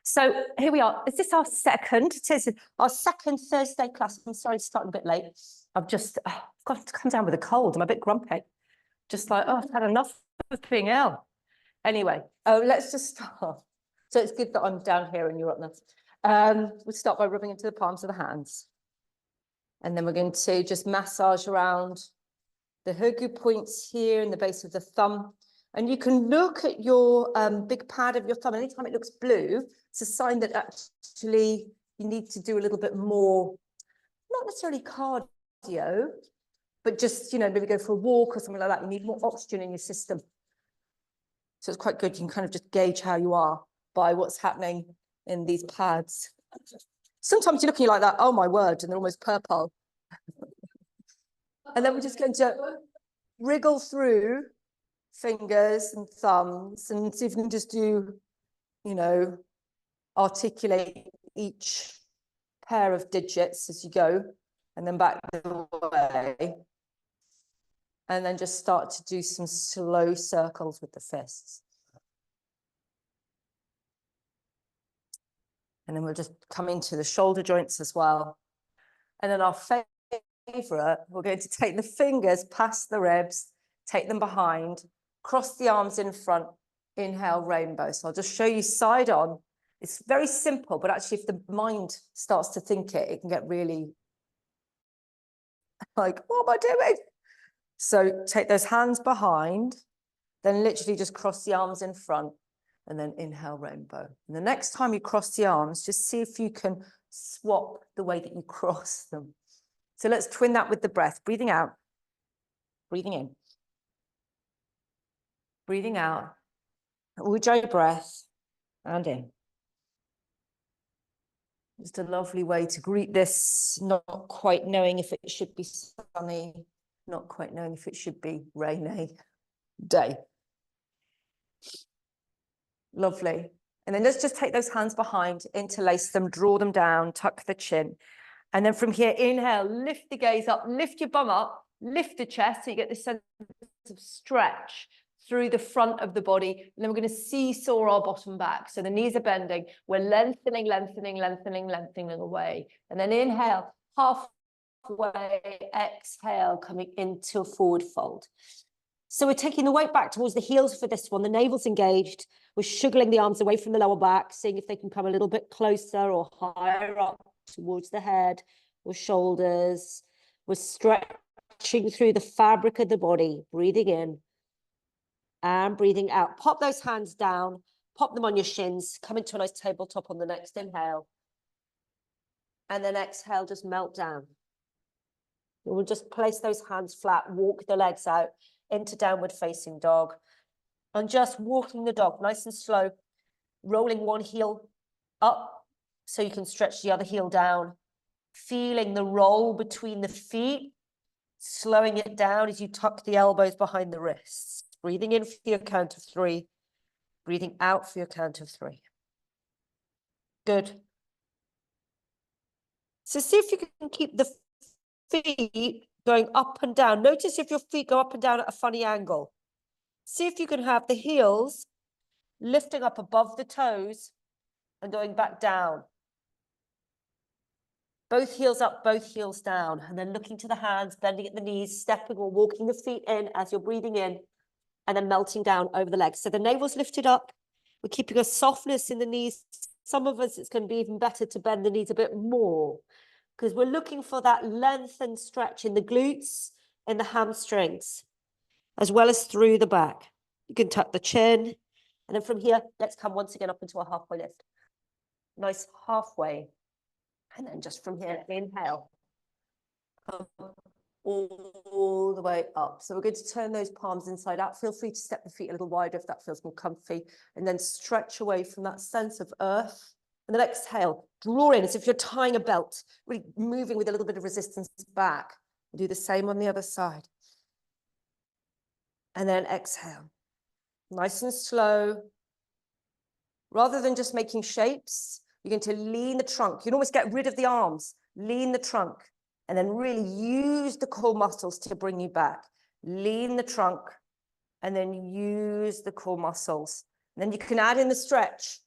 So here we are. Is this our second? It is our second Thursday class. I'm sorry, it's starting a bit late. I've just got to come down with a cold. I'm a bit grumpy. Just like, I've had enough of being ill. Anyway, let's just start. So it's good that I'm down here and you're up there. We'll start by rubbing into the palms of the hands. And then we're going to just massage around the hugu points here in the base of the thumb. And you can look at your big pad of your thumb. Anytime it looks blue, it's a sign that actually you need to do a little bit more, not necessarily cardio, but just, you know, maybe go for a walk or something like that. You need more oxygen in your system. So it's quite good. You can kind of just gauge how you are by what's happening in these pads. Sometimes you're looking like that, oh my word, and they're almost purple. And then we're just going to wriggle through fingers and thumbs and see if we can just do, you know, articulate each pair of digits as you go and then back the way. And then just start to do some slow circles with the fists. And then we'll just come into the shoulder joints as well. And then our favorite, we're going to take the fingers past the ribs, take them behind, cross the arms in front, inhale, rainbow. So I'll just show you side on. It's very simple, but actually if the mind starts to think it, it can get really like, what am I doing? So take those hands behind, then literally just cross the arms in front and then inhale, rainbow. And the next time you cross the arms, just see if you can swap the way that you cross them. So let's twin that with the breath, breathing out, breathing in. Breathing out, Ujjayi breath, and in. Just a lovely way to greet this, not quite knowing if it should be sunny, not quite knowing if it should be rainy day. Lovely. And then let's just take those hands behind, interlace them, draw them down, tuck the chin. And then from here, inhale, lift the gaze up, lift your bum up, lift the chest so you get this sense of stretch through the front of the body. And then we're going to seesaw our bottom back. So the knees are bending. We're lengthening, lengthening, lengthening, lengthening away. And then inhale, halfway, exhale, coming into a forward fold. So we're taking the weight back towards the heels for this one. The navel's engaged. We're shuggling the arms away from the lower back, seeing if they can come a little bit closer or higher up towards the head or shoulders. We're stretching through the fabric of the body, breathing in and breathing out. Pop those hands down, pop them on your shins, come into a nice tabletop on the next inhale. And then exhale, just melt down. We'll just place those hands flat, walk the legs out into downward facing dog. And just walking the dog nice and slow, rolling one heel up so you can stretch the other heel down, feeling the roll between the feet, slowing it down as you tuck the elbows behind the wrists. Breathing in for your count of 3, breathing out for your count of 3. Good. So see if you can keep the feet going up and down. Notice if your feet go up and down at a funny angle. See if you can have the heels lifting up above the toes and going back down. Both heels up, both heels down. And then looking to the hands, bending at the knees, stepping or walking the feet in as you're breathing in. And then melting down over the legs. So the navel's lifted up. We're keeping a softness in the knees. Some of us, it's going to be even better to bend the knees a bit more because we're looking for that length and stretch in the glutes and the hamstrings, as well as through the back. You can tuck the chin. And then from here, let's come once again up into a halfway lift. Nice halfway. And then just from here, inhale. All the way up. So we're going to turn those palms inside out. Feel free to step the feet a little wider if that feels more comfy. And then stretch away from that sense of earth. And then exhale, draw in as if you're tying a belt, really moving with a little bit of resistance back. Do the same on the other side. And then exhale. Nice and slow. Rather than just making shapes, you're going to lean the trunk. You can almost get rid of the arms. Lean the trunk. And then really use the core muscles to bring you back. Lean the trunk and then use the core muscles. And then you can add in the stretch.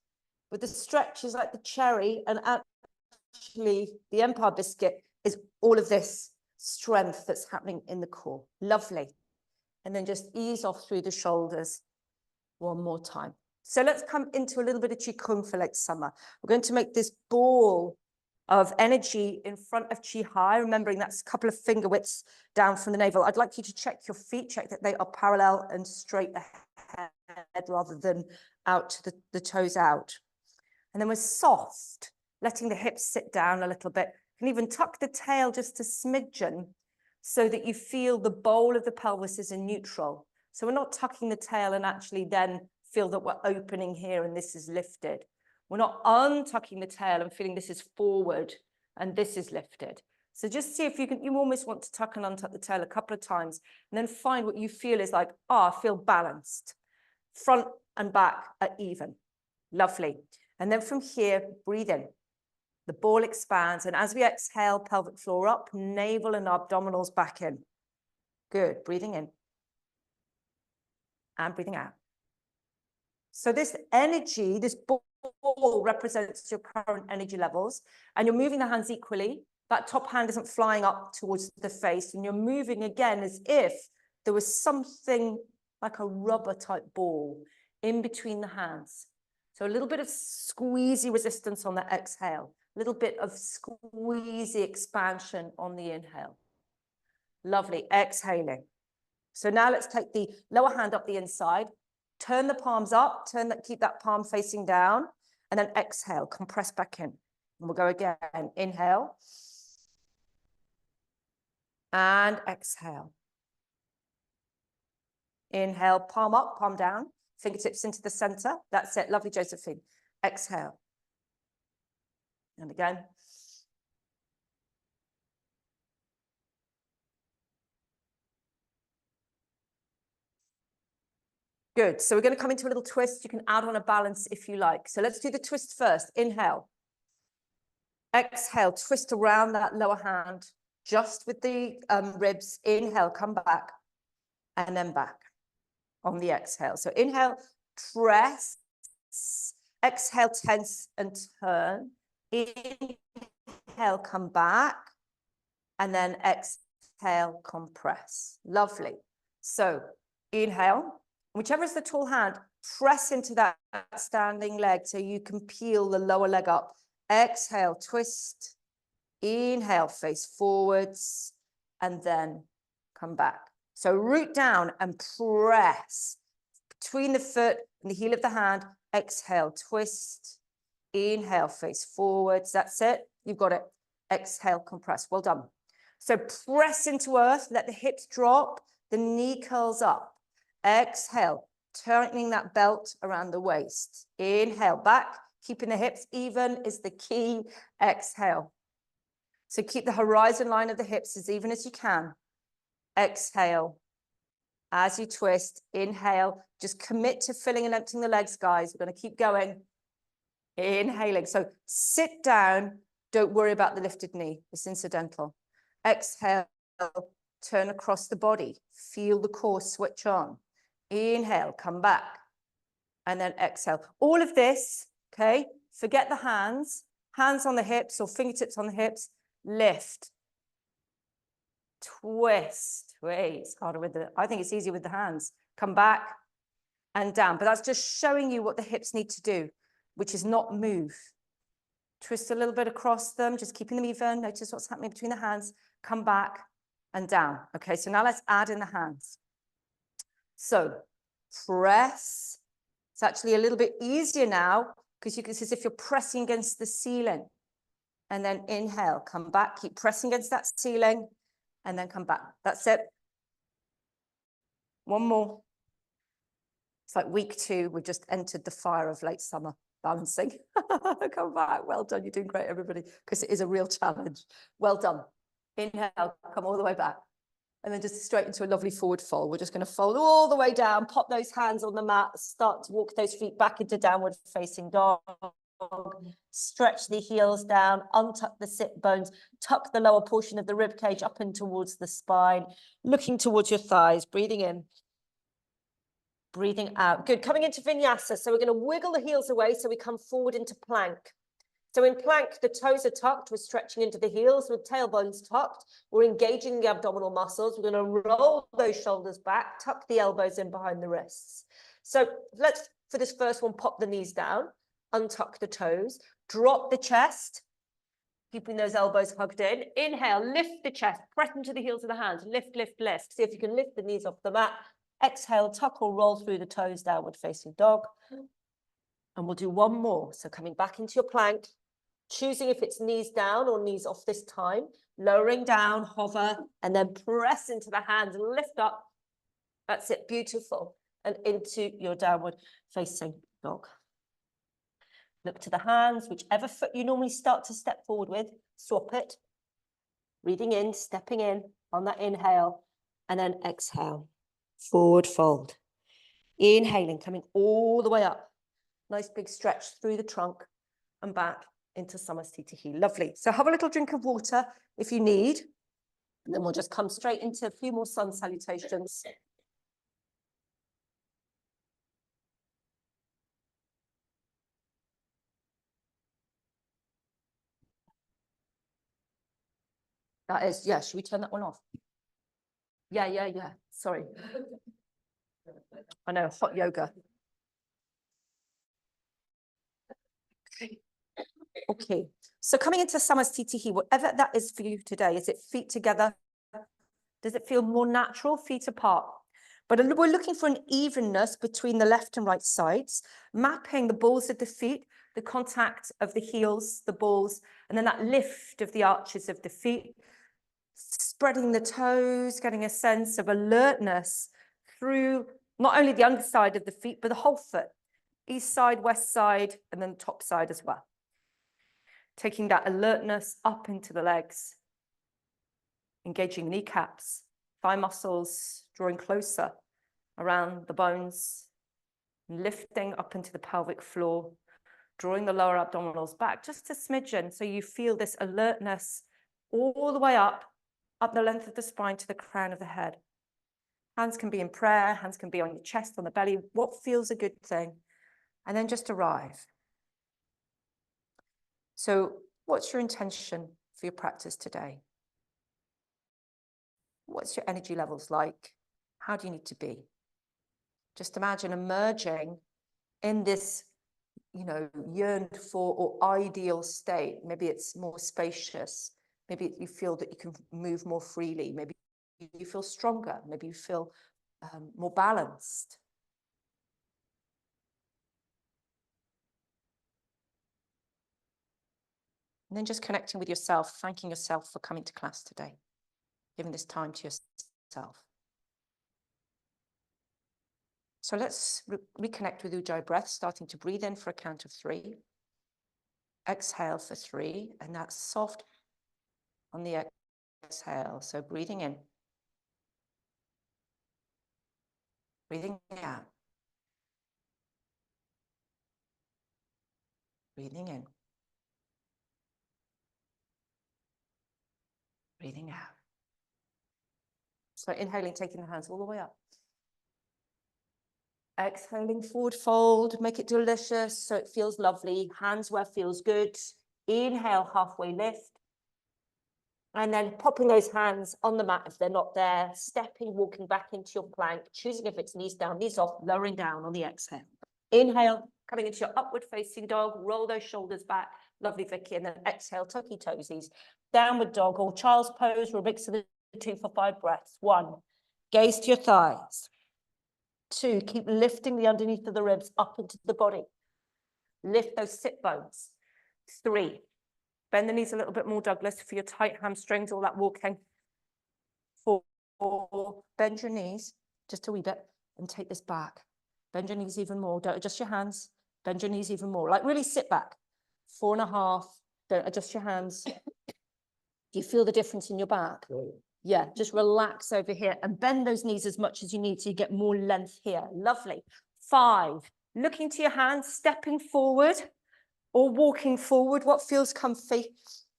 But the stretch is like the cherry, and actually the Empire biscuit is all of this strength that's happening in the core. Lovely. And then just ease off through the shoulders one more time. So let's come into a little bit of qigong for late summer. We're going to make this ball of energy in front of chi high, remembering that's a couple of finger widths down from the navel. I'd like you to check your feet, check that they are parallel and straight ahead rather than out to the toes out. And then we're soft, letting the hips sit down a little bit. You can even tuck the tail just a smidgen so that you feel the bowl of the pelvis is in neutral. So we're not tucking the tail and actually then feel that we're opening here and this is lifted. We're not untucking the tail and feeling this is forward and this is lifted. So just see if you can, you almost want to tuck and untuck the tail a couple of times and then find what you feel is like, I feel balanced. Front and back are even. Lovely. And then from here, breathe in. The ball expands. And as we exhale, pelvic floor up, navel and abdominals back in. Good. Breathing in. And breathing out. So this energy, this ball represents your current energy levels. And you're moving the hands equally. That top hand isn't flying up towards the face. And you're moving again as if there was something like a rubber type ball in between the hands. So a little bit of squeezy resistance on the exhale, a little bit of squeezy expansion on the inhale. Lovely, exhaling. So now let's take the lower hand up the inside, turn the palms up, keep that palm facing down, and then exhale, compress back in. And we'll go again, inhale, and exhale. Inhale, palm up, palm down. Fingertips into the center. That's it. Lovely, Josephine. Exhale. And again. Good. So we're going to come into a little twist. You can add on a balance if you like. So let's do the twist first. Inhale. Exhale. Twist around that lower hand, just with the ribs. Inhale, come back. And then back on the exhale. So inhale. Press, exhale, tense and turn. Inhale, come back, and then exhale, compress. Lovely. So inhale, whichever is the tall hand, press into that standing leg so you can peel the lower leg up. Exhale, twist. Inhale, face forwards, and then come back. So root down and press between the foot and the heel of the hand. Exhale, twist. Inhale, face forwards. That's it. You've got it. Exhale, compress. Well done. So press into earth. Let the hips drop. The knee curls up. Exhale, tightening that belt around the waist. Inhale, back. Keeping the hips even is the key. Exhale. So keep the horizon line of the hips as even as you can. Exhale. As you twist, inhale, just commit to filling and emptying the legs, guys. We're going to keep going. Inhaling. So sit down. Don't worry about the lifted knee. It's incidental. Exhale, turn across the body. Feel the core switch on. Inhale, come back. And then exhale. All of this, okay? Forget the hands. Hands on the hips or fingertips on the hips. Lift. Twist. Wait, it's harder with the, I think it's easier with the hands. Come back and down. But that's just showing you what the hips need to do, which is not move. Twist a little bit across them, just keeping them even. Notice what's happening between the hands. Come back and down. Okay, so now let's add in the hands. So press. It's actually a little bit easier now because you can see as if you're pressing against the ceiling. And then inhale, come back, keep pressing against that ceiling. And then come back. That's it. One more. It's like week 2. We've just entered the fire of late summer balancing. Come back. Well done. You're doing great, everybody, because it is a real challenge. Well done. Inhale, come all the way back. And then just straight into a lovely forward fold. We're just going to fold all the way down, pop those hands on the mat, start to walk those feet back into downward facing dog. Stretch the heels down, untuck the sit bones, tuck the lower portion of the rib cage up in towards the spine, looking towards your thighs, breathing in Breathing out. Good. Coming into Vinyasa. So we're going to wiggle the heels away so we come forward into plank. So in plank, the toes are tucked. We're stretching into the heels with tailbones tucked. We're engaging the abdominal muscles. We're going to roll those shoulders back, tuck the elbows in behind the wrists. So let's, for this first one, pop the knees down, untuck the toes, drop the chest, keeping those elbows hugged in. Inhale, lift the chest, press into the heels of the hands. Lift, lift, lift. See if you can lift the knees off the mat. Exhale, tuck or roll through the toes, downward facing dog. And we'll do one more. So coming back into your plank, choosing if it's knees down or knees off this time, lowering down, hover, and then press into the hands and lift up. That's it, beautiful. And into your downward facing dog. Look to the hands, whichever foot you normally start to step forward with, swap it. Breathing in, stepping in on that inhale, and then exhale. Forward fold. Inhaling, coming all the way up. Nice big stretch through the trunk and back into Samasthiti. Lovely. So have a little drink of water if you need. And then we'll just come straight into a few more sun salutations. That is, yeah, should we turn that one off? Yeah. Sorry. I know, hot yoga. Okay, so coming into Samasthiti, whatever that is for you today, is it feet together? Does it feel more natural, feet apart? But we're looking for an evenness between the left and right sides, mapping the balls of the feet, the contact of the heels, the balls, and then that lift of the arches of the feet, spreading the toes, getting a sense of alertness through not only the underside of the feet, but the whole foot, east side, west side, and then top side as well. Taking that alertness up into the legs, engaging kneecaps, thigh muscles, drawing closer around the bones, lifting up into the pelvic floor, drawing the lower abdominals back just a smidgen so you feel this alertness all the way up the length of the spine to the crown of the head. Hands can be in prayer, hands can be on your chest, on the belly, what feels a good thing, and then just arrive. So what's your intention for your practice today? What's your energy levels like? How do you need to be? Just imagine emerging in this, yearned for or ideal state. Maybe it's more spacious. Maybe you feel that you can move more freely. Maybe you feel stronger. Maybe you feel more balanced. And then just connecting with yourself, thanking yourself for coming to class today, giving this time to yourself. So let's reconnect with Ujjayi breath, starting to breathe in for a count of 3. Exhale for 3, and that's soft on the exhale. So breathing in, breathing out, breathing in, breathing out. So inhaling, taking the hands all the way up. Exhaling, forward fold, make it delicious so it feels lovely. Hands where feels good. Inhale, halfway lift. And then popping those hands on the mat if they're not there. Stepping, walking back into your plank. Choosing if it's knees down, knees off, lowering down on the exhale. Inhale, coming into your upward facing dog. Roll those shoulders back. Lovely, Vicky. And then exhale, tucky toesies. Downward dog or child's pose. We're mixing the 2 for 5 breaths. 1, gaze to your thighs. 2, keep lifting the underneath of the ribs up into the body. Lift those sit bones. 3, bend the knees a little bit more, Douglas, for your tight hamstrings, all that walking. 4, bend your knees just a wee bit and take this back. Bend your knees even more. Don't adjust your hands. Bend your knees even more. Like really sit back. 4.5. Don't adjust your hands. Do you feel the difference in your back? Yeah, just relax over here and bend those knees as much as you need so you get more length here. Lovely. 5, looking to your hands, stepping forward or walking forward, what feels comfy.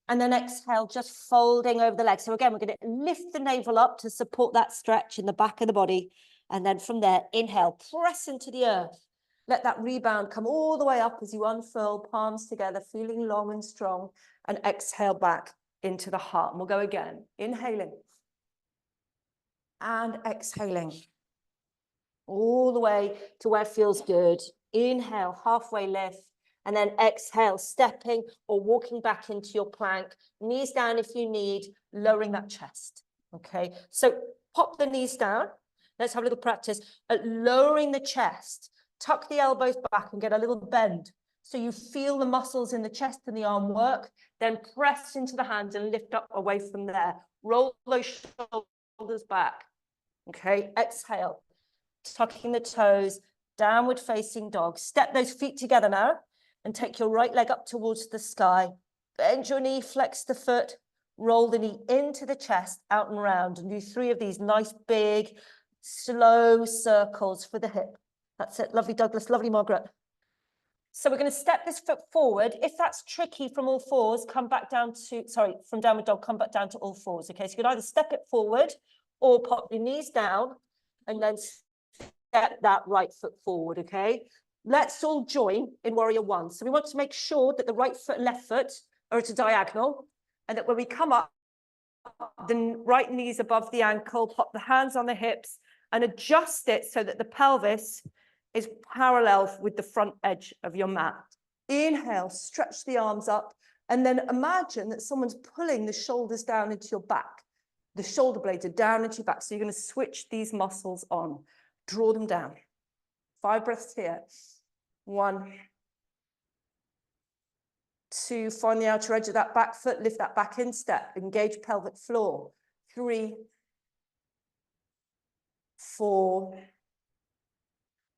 And then exhale, just folding over the legs. So again, we're going to lift the navel up to support that stretch in the back of the body And then from there, inhale, press into the earth. Let that rebound come all the way up as you unfurl, palms together, feeling long and strong, and exhale back into the heart. And we'll go again, inhaling and exhaling all the way to where it feels good. Inhale, halfway lift, and then exhale, stepping or walking back into your plank. Knees down if you need, lowering that chest. Okay, so pop the knees down. Let's have a little practice at lowering the chest. Tuck the elbows back and get a little bend. So you feel the muscles in the chest and the arm work. Then press into the hands and lift up away from there. Roll those shoulders back. Okay, exhale. Tucking the toes, downward facing dog. Step those feet together now and take your right leg up towards the sky. Bend your knee, flex the foot, roll the knee into the chest, out and round, and do 3 of these nice big, slow circles for the hip. That's it. Lovely, Douglas. Lovely, Margaret. So we're going to step this foot forward. If that's tricky from all fours, come back down to, sorry, from downward dog, come back down to all fours. Okay, so you can either step it forward or pop your knees down and then step that right foot forward, okay? Let's all join in warrior one. So we want to make sure that the right foot and left foot are at a diagonal, and that when we come up, the right knee's above the ankle, pop the hands on the hips and adjust it so that the pelvis is parallel with the front edge of your mat. Inhale, stretch the arms up, and then imagine that someone's pulling the shoulders down into your back. The shoulder blades are down into your back. So you're going to switch these muscles on. Draw them down. 5 breaths here. 1, 2, find the outer edge of that back foot, lift that back instep, engage pelvic floor. 3, 4,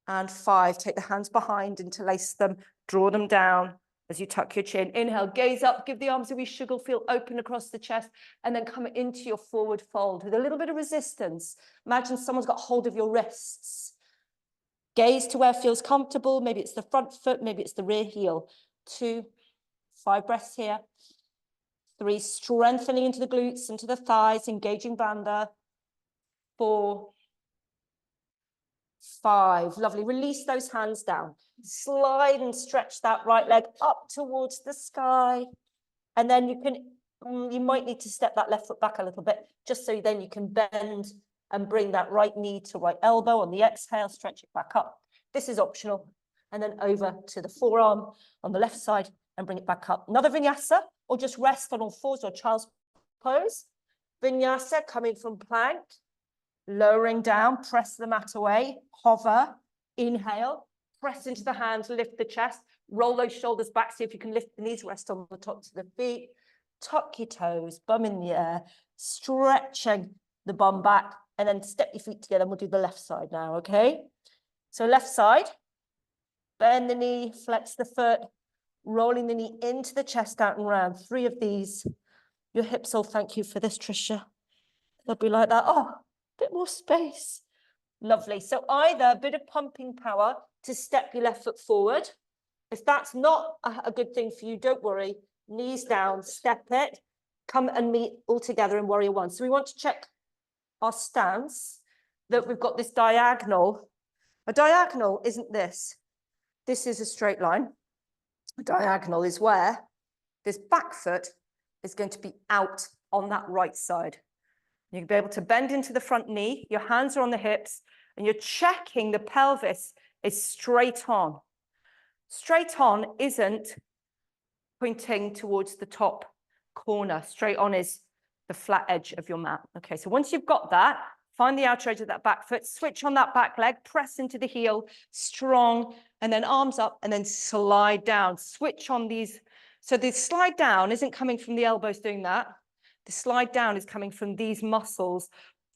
and 5. Take the hands behind, interlace them, draw them down as you tuck your chin. Inhale, gaze up, give the arms a wee shuggle, feel open across the chest, and then come into your forward fold with a little bit of resistance. Imagine someone's got hold of your wrists. Gaze to where it feels comfortable. Maybe it's the front foot, maybe it's the rear heel. 2, 5 breaths here. 3, strengthening into the glutes, into the thighs, engaging bandha. 4, 5, lovely. Release those hands down. Slide and stretch that right leg up towards the sky. And then you might need to step that left foot back a little bit, just so then you can bend and bring that right knee to right elbow. On the exhale, stretch it back up. This is optional. And then over to the forearm on the left side and bring it back up. Another vinyasa, or just rest on all fours or child's pose. Vinyasa, coming from plank, lowering down, press the mat away, hover, inhale, press into the hands, lift the chest, roll those shoulders back, see if you can lift the knees, rest on the tops of the feet, tuck your toes, bum in the air, stretching the bum back, and then step your feet together, and we'll do the left side now, okay? So left side, bend the knee, flex the foot, rolling the knee into the chest, out and round. 3 of these. Your hips will thank you for this, Tricia. They'll be like that. Oh, a bit more space. Lovely. So either a bit of pumping power to step your left foot forward. If that's not a good thing for you, don't worry. Knees down, step it, come and meet all together in warrior one. So we want to check our stance, that we've got this diagonal. A diagonal isn't this. This is a straight line. A diagonal is where this back foot is going to be out on that right side. You'll be able to bend into the front knee, your hands are on the hips, and you're checking the pelvis is straight on. Straight on isn't pointing towards the top corner. Straight on is the flat edge of your mat. Okay, so once you've got that, find the outer edge of that back foot, switch on that back leg, press into the heel, strong, and then arms up, and then slide down. Switch on these. So the slide down isn't coming from the elbows doing that. The slide down is coming from these muscles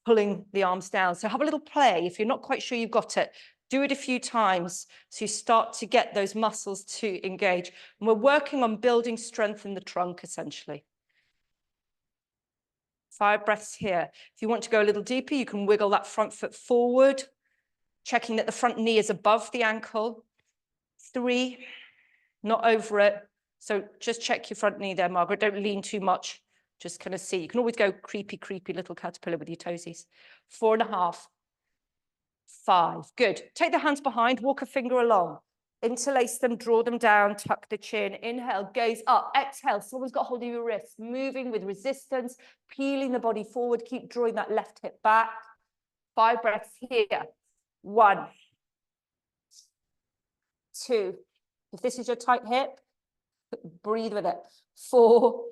pulling the arms down. So have a little play. If you're not quite sure you've got it, do it a few times so you start to get those muscles to engage. And we're working on building strength in the trunk, essentially. 5 breaths here. If you want to go a little deeper, you can wiggle that front foot forward, checking that the front knee is above the ankle. 3, not over it. So just check your front knee there, Margaret. Don't lean too much. Just kind of see. You can always go creepy, creepy little caterpillar with your toesies. 4.5. 5. Good. Take the hands behind, walk a finger along. Interlace them, draw them down, tuck the chin. Inhale, gaze up. Exhale, someone's got hold of your wrists, moving with resistance, peeling the body forward. Keep drawing that left hip back. 5 breaths here. 1, 2. If this is your tight hip, breathe with it. 4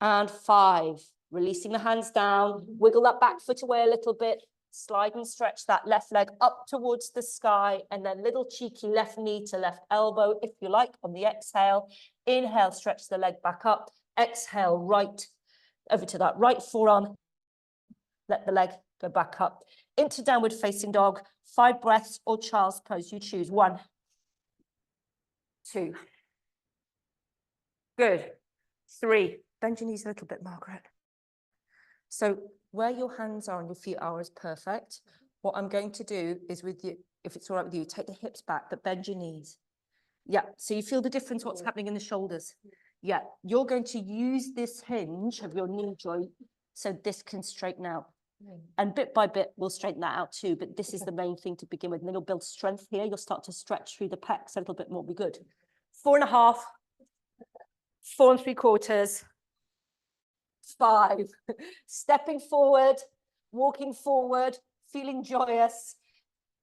and 5. Releasing the hands down. Wiggle that back foot away a little bit. Slide and stretch that left leg up towards the sky, and then little cheeky left knee to left elbow, if you like, on the exhale. Inhale, stretch the leg back up. Exhale, right over to that right forearm. Let the leg go back up. Into downward facing dog. 5 breaths or child's pose, you choose. 1, 2. Good. 3. Bend your knees a little bit, Margaret. So where your hands are and your feet are is perfect. What I'm going to do is with you, if it's all right with you, take the hips back, but bend your knees. Yeah, so you feel the difference, what's happening in the shoulders. Yeah, you're going to use this hinge of your knee joint so this can straighten out. And bit by bit, we'll straighten that out too, but this is the main thing to begin with. And then you'll build strength here. You'll start to stretch through the pecs a little bit more, be good. 4.5, 4 3/4. 5. Stepping forward, walking forward, feeling joyous.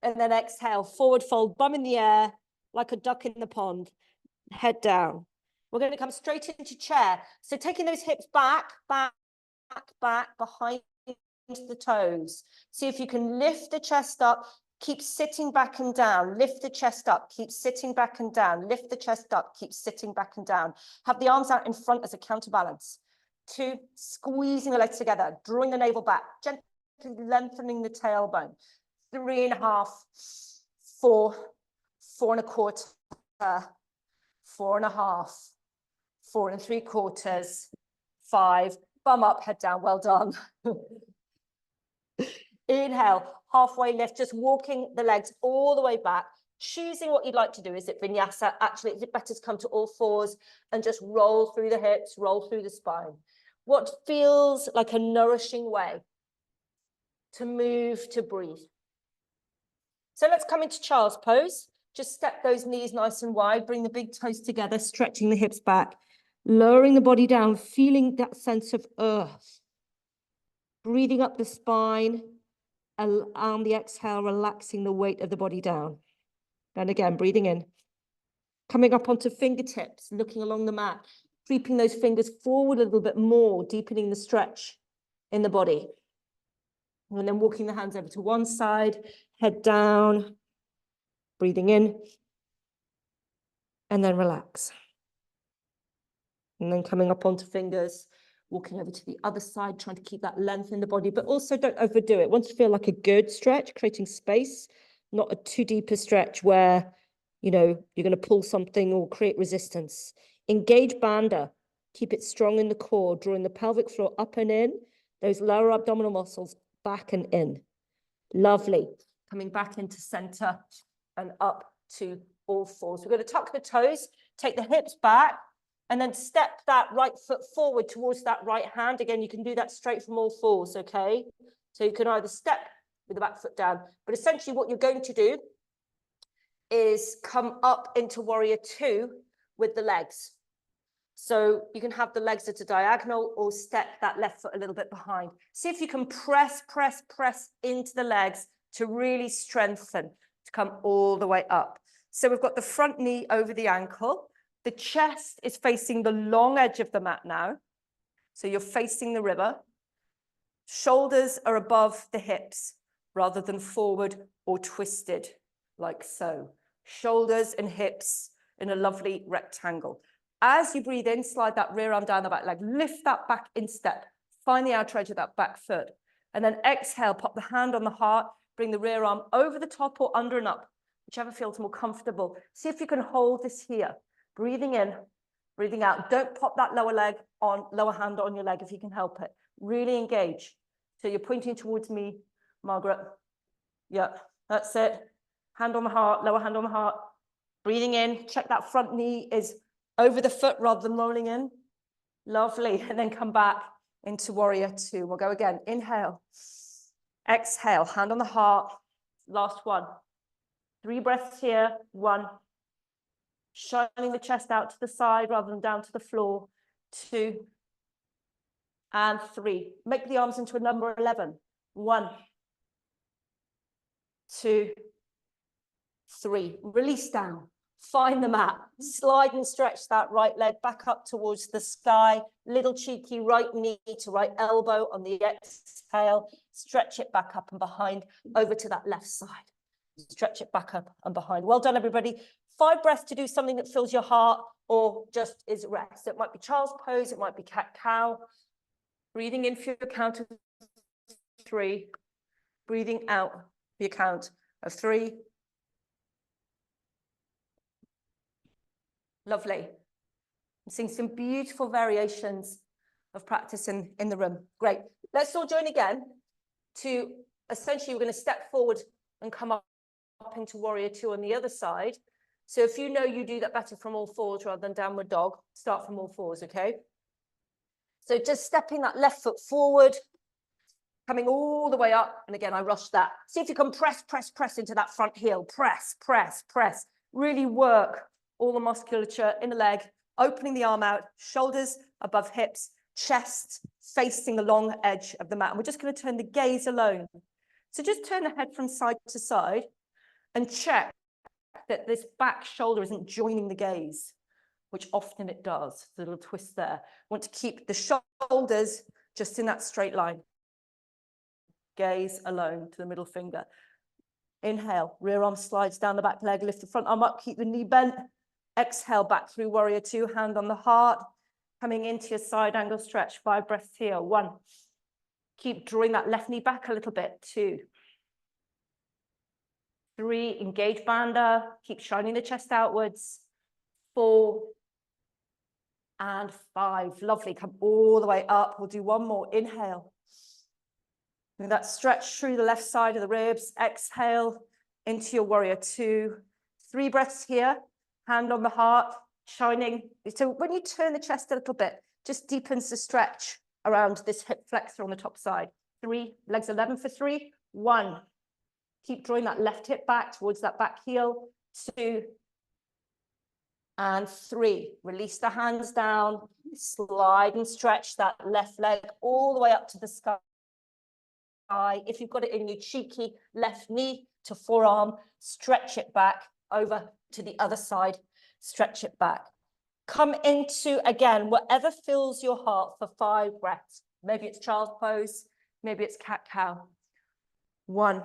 And then exhale, forward fold, bum in the air, like a duck in the pond, head down. We're going to come straight into chair. So taking those hips back, behind the toes. See if you can lift the chest up, keep sitting back and down, lift the chest up, keep sitting back and down, lift the chest up, keep sitting back and down. Have the arms out in front as a counterbalance. 2, squeezing the legs together, drawing the navel back, gently lengthening the tailbone. 3.5, 4, 4.25, 4.5, 4 3/4, 5. Bum up, head down. Well done. Inhale, halfway lift, just walking the legs all the way back, choosing what you'd like to do. Is it vinyasa? Actually, it's better to come to all 4s and just roll through the hips, roll through the spine. What feels like a nourishing way to move, to breathe. So let's come into child's pose. Just step those knees nice and wide, bring the big toes together, stretching the hips back, lowering the body down, feeling that sense of earth. Breathing up the spine, and on the exhale, relaxing the weight of the body down. And again, breathing in. Coming up onto fingertips, looking along the mat, creeping those fingers forward a little bit more, deepening the stretch in the body. And then walking the hands over to one side, head down, breathing in, and then relax. And then coming up onto fingers, walking over to the other side, trying to keep that length in the body, but also don't overdo it. Once you feel like a good stretch, creating space, not a too deep a stretch where, you know, you're going to pull something or create resistance. Engage bandha. Keep it strong in the core, drawing the pelvic floor up and in, those lower abdominal muscles back and in. Lovely. Coming back into center and up to all 4s. We're going to tuck the toes, take the hips back, and then step that right foot forward towards that right hand. Again, you can do that straight from all 4s, okay? So you can either step with the back foot down, but essentially what you're going to do is come up into warrior 2 with the legs. So you can have the legs at a diagonal or step that left foot a little bit behind. See if you can press into the legs to really strengthen, to come all the way up. So we've got the front knee over the ankle. The chest is facing the long edge of the mat now. So you're facing the river. Shoulders are above the hips rather than forward or twisted like so. Shoulders and hips in a lovely rectangle. As you breathe in, slide that rear arm down the back leg, lift that back instep, find the outer edge of that back foot, and then exhale, pop the hand on the heart, bring the rear arm over the top or under and up, whichever feels more comfortable. See if you can hold this here, breathing in, breathing out. Don't pop that lower hand on your leg if you can help it. Really engage. So you're pointing towards me, Margaret. Yeah, that's it. Hand on the heart, lower hand on the heart. Breathing in, check that front knee is over the foot rather than rolling in. Lovely. And then come back into warrior 2. We'll go again. Inhale. Exhale, hand on the heart. Last one. 3 breaths here. 1. Shining the chest out to the side rather than down to the floor. 2. And 3. Make the arms into a number 11. 1, 2, 3. Release down. Find the mat. Slide and stretch that right leg back up towards the sky. Little cheeky right knee to right elbow on the exhale. Stretch it back up and behind over to that left side. Stretch it back up and behind. Well done, everybody. 5 breaths to do something that fills your heart or just is rest. It might be child's pose. It might be cat-cow. Breathing in for your count of 3. Breathing out for your count of 3. Lovely. I'm seeing some beautiful variations of practice in the room. Great. Let's all join again to essentially we're going to step forward and come up into warrior 2 on the other side. So if you know you do that better from all fours rather than downward dog, start from all fours, okay? So just stepping that left foot forward, coming all the way up. And again, I rushed that. See if you can press, press, press into that front heel. Press, press, press. Really work all the musculature in the leg, opening the arm out, shoulders above hips, chest facing the long edge of the mat. And we're just going to turn the gaze alone. So just turn the head from side to side and check that this back shoulder isn't joining the gaze, which often it does. There's a little twist there. Want to keep the shoulders just in that straight line. Gaze alone to the middle finger. Inhale, rear arm slides down the back leg, lift the front arm up, keep the knee bent. Exhale, back through warrior 2, hand on the heart. Coming into your side angle stretch, 5 breaths here. 1. Keep drawing that left knee back a little bit. 2. 3, engage bandha, keep shining the chest outwards. 4. And 5, lovely, come all the way up. We'll do one more, inhale. And that stretch through the left side of the ribs. Exhale into your warrior 2. 3 breaths here, hand on the heart, shining. So when you turn the chest a little bit, just deepens the stretch around this hip flexor on the top side. 3, legs 11 for 3. 1, keep drawing that left hip back towards that back heel. 2, and 3. Release the hands down, slide and stretch that left leg all the way up to the sky. If you've got it in your cheeky left knee to forearm, stretch it back over to the other side, stretch it back. Come into, again, whatever fills your heart for 5 breaths. Maybe it's child's pose, maybe it's cat-cow. 1,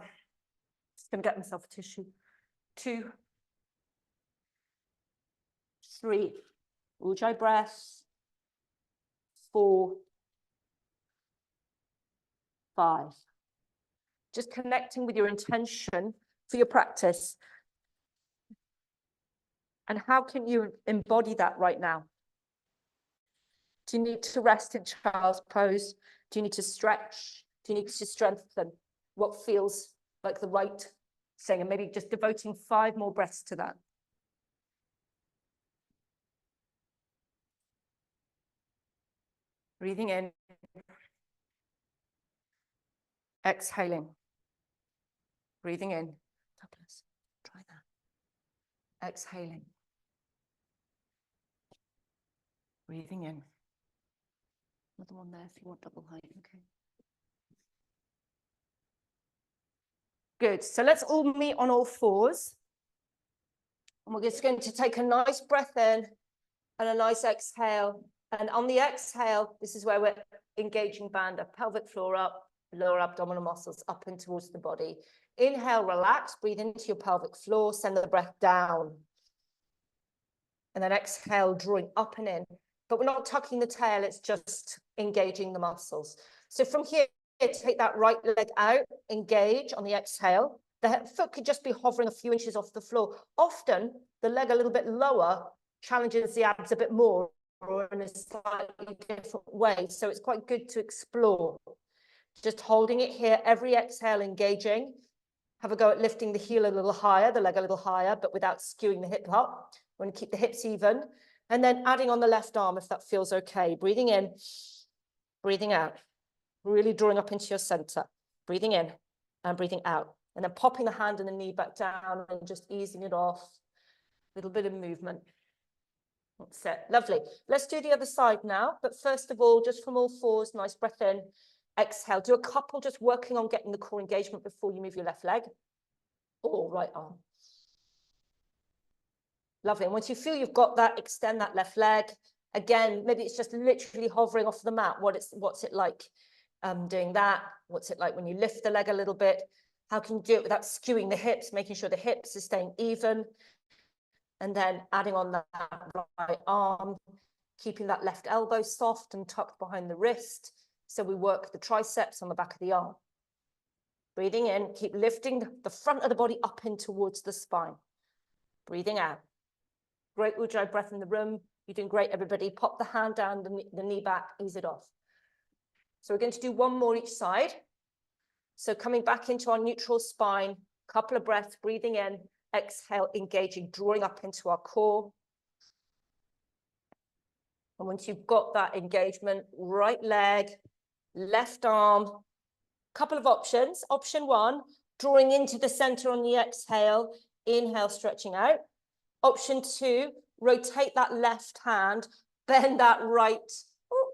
just gonna get myself a tissue. 2, 3, Ujjayi breath. 4, 5. Just connecting with your intention for your practice. And how can you embody that right now? Do you need to rest in child's pose? Do you need to stretch? Do you need to strengthen what feels like the right thing? And maybe just devoting 5 more breaths to that. Breathing in. Exhaling. Breathing in. Douglas, try that. Exhaling. Breathing in. Another one there if you want double height. Okay. Good. So let's all meet on all fours. And we're just going to take a nice breath in and a nice exhale. And on the exhale, this is where we're engaging bandha, pelvic floor up, lower abdominal muscles up and towards the body. Inhale, relax, breathe into your pelvic floor, send the breath down. And then exhale, drawing up and in. But we're not tucking the tail, it's just engaging the muscles. So from here, take that right leg out, engage on the exhale. The foot could just be hovering a few inches off the floor. Often, the leg a little bit lower challenges the abs a bit more or in a slightly different way. So it's quite good to explore. Just holding it here, every exhale engaging. Have a go at lifting the heel a little higher, the leg a little higher, but without skewing the hip up. We're going to keep the hips even. And then adding on the left arm if that feels okay. Breathing in, breathing out. Really drawing up into your center. Breathing in, and breathing out. And then popping the hand and the knee back down and just easing it off. A little bit of movement. That's it. Lovely. Let's do the other side now. But first of all, just from all fours, nice breath in. Exhale. Do a couple just working on getting the core engagement before you move your left leg or right arm. Lovely. And once you feel you've got that, extend that left leg. Again, maybe it's just literally hovering off the mat. What's it like doing that? What's it like when you lift the leg a little bit? How can you do it without skewing the hips, making sure the hips are staying even? And then adding on that right arm, keeping that left elbow soft and tucked behind the wrist. So we work the triceps on the back of the arm. Breathing in, keep lifting the front of the body up in towards the spine. Breathing out. Great Ujjayi breath in the room. You're doing great, everybody. Pop the hand down, the knee back, ease it off. So we're going to do one more each side. So coming back into our neutral spine, couple of breaths, breathing in, exhale, engaging, drawing up into our core. And once you've got that engagement, right leg, left arm, couple of options. Option one, drawing into the center on the exhale, inhale, stretching out. Option two, rotate that left hand, bend that right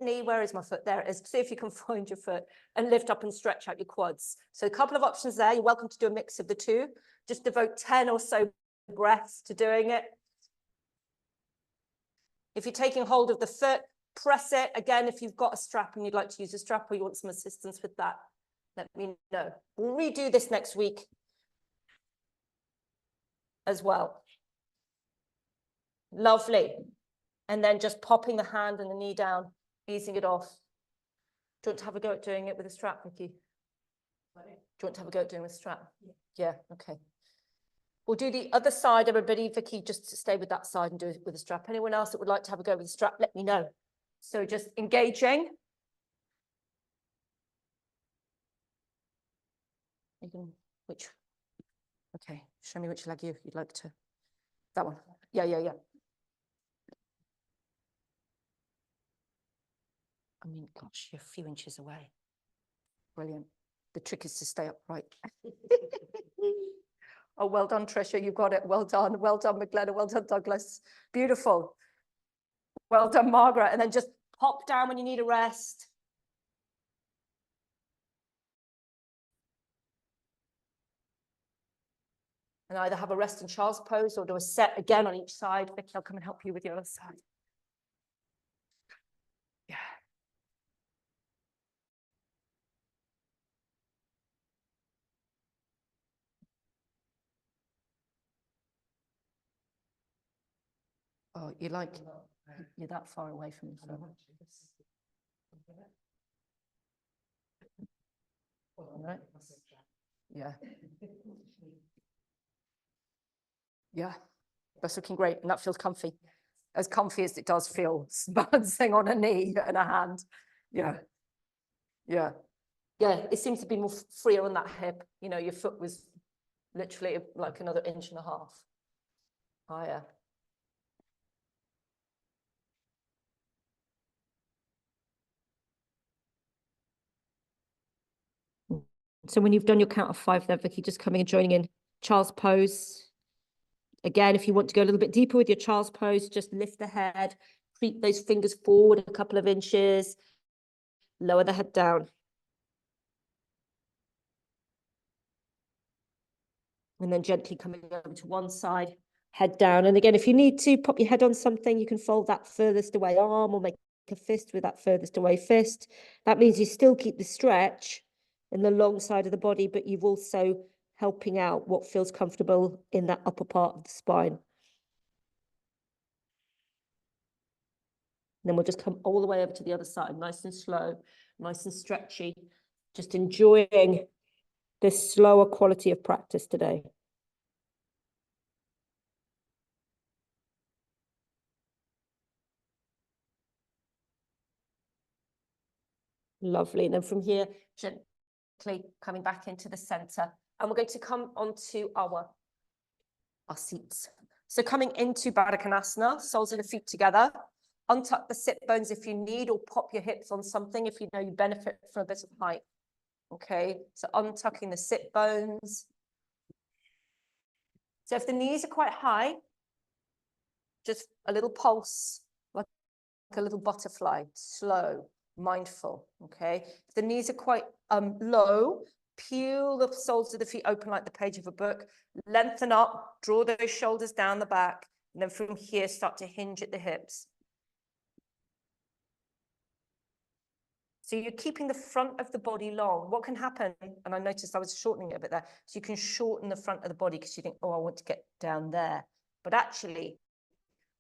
knee. Where is my foot? There it is. See if you can find your foot and lift up and stretch out your quads. So a couple of options there. You're welcome to do a mix of the two. Just devote 10 or so breaths to doing it. If you're taking hold of the foot, press it. Again, if you've got a strap and you'd like to use a strap or you want some assistance with that, let me know. We'll redo this next week as well. Lovely. And then just popping the hand and the knee down, easing it off. Do you want to have a go at doing it with a strap, Vicky? Do you want to have a go at doing it with a strap? Yeah, okay. We'll do the other side, everybody. Vicky, just stay with that side and do it with a strap. Anyone else that would like to have a go with a strap, let me know. So just engaging. You can, okay, show me which leg you'd like to. That one. Yeah. I mean, gosh, you're a few inches away. Brilliant. The trick is to stay upright. Oh, well done, Tricia. You got it. Well done. Well done, McGlenna. Well done, Douglas. Beautiful. Well done, Margaret. And then just pop down when you need a rest. And either have a rest in child's pose or do a set again on each side. Vicky, I'll come and help you with your other side. Yeah. Oh, you're that far away from the phone. Right. Yeah. Yeah, that's looking great. And that feels comfy. As comfy as it does feel balancing on a knee and a hand. Yeah. It seems to be more freer on that hip. You know, your foot was literally like another inch and a half higher. So when you've done your count of 5 there, Vicky, just coming and joining in child's pose. Again, if you want to go a little bit deeper with your child's pose, just lift the head, creep those fingers forward a couple of inches, lower the head down. And then gently coming over to one side, head down. And again, if you need to pop your head on something, you can fold that furthest away arm or make a fist with that furthest away fist. That means you still keep the stretch in the long side of the body, but you've also helping out what feels comfortable in that upper part of the spine. And then we'll just come all the way over to the other side, nice and slow, nice and stretchy, just enjoying this slower quality of practice today. Lovely. And then from here, gently coming back into the center. And we're going to come onto our seats. So coming into Baddha Konasana, soles of the feet together. Untuck the sit bones if you need, or pop your hips on something if you know you benefit from a bit of height. Okay, so untucking the sit bones. So if the knees are quite high, just a little pulse, like a little butterfly, slow, mindful, okay? If the knees are quite low, peel the soles of the feet open like the page of a book, lengthen up, draw those shoulders down the back, and then from here, start to hinge at the hips. So you're keeping the front of the body long. What can happen, and I noticed I was shortening it a bit there, so you can shorten the front of the body because you think, oh, I want to get down there. But actually,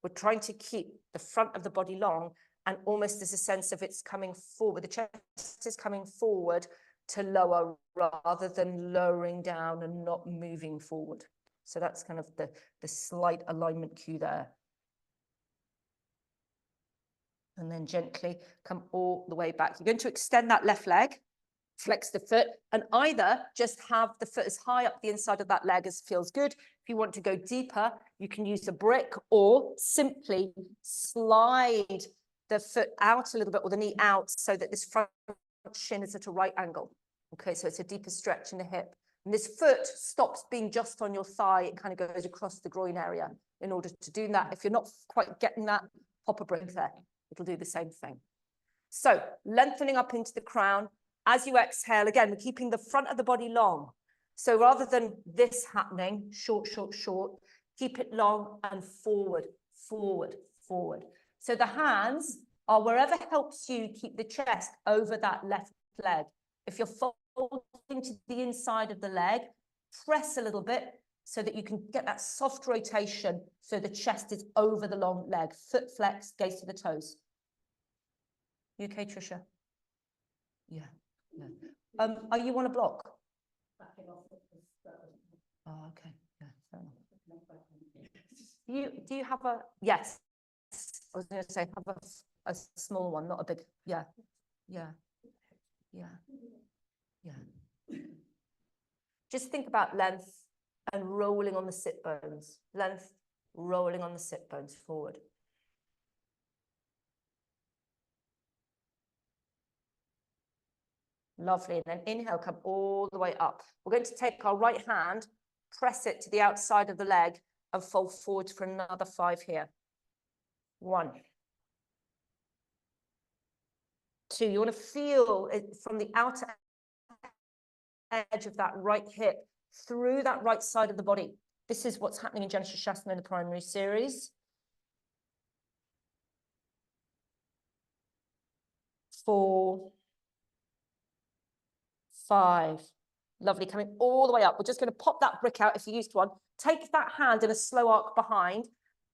we're trying to keep the front of the body long, and almost there's a sense of it's coming forward. The chest is coming forward to lower rather than lowering down and not moving forward. So that's kind of the slight alignment cue there. And then gently come all the way back. You're going to extend that left leg, flex the foot, and either just have the foot as high up the inside of that leg as feels good. If you want to go deeper, you can use a brick or simply slide the foot out a little bit or the knee out so that this front shin is at a right angle. Okay, so it's a deeper stretch in the hip. And this foot stops being just on your thigh. It kind of goes across the groin area in order to do that. If you're not quite getting that, pop a brick there. It'll do the same thing. So lengthening up into the crown. As you exhale, again, we're keeping the front of the body long. So rather than this happening, short, short, short, keep it long and forward, forward, forward. So the hands are wherever helps you keep the chest over that left leg. If you're folding to the inside of the leg, press a little bit so that you can get that soft rotation so the chest is over the long leg. Foot flex, gaze to the toes. You okay, Trisha? Yeah. Yeah. Are you on a block? Oh, okay. Yeah, fair enough. Do you have a, yes. I was going to say, have a small one, not a big, yeah. Yeah. Yeah. Yeah. Just think about length and rolling on the sit bones. Length, rolling on the sit bones forward. Lovely. And then inhale, come all the way up. We're going to take our right hand, press it to the outside of the leg and fold forward for another 5 here. 1. 2. You want to feel it from the outer edge of that right hip through that right side of the body. This is what's happening in Vinyasa in the primary series. 4. 5. Lovely, coming all the way up. We're just going to pop that brick out if you used one. Take that hand in a slow arc behind,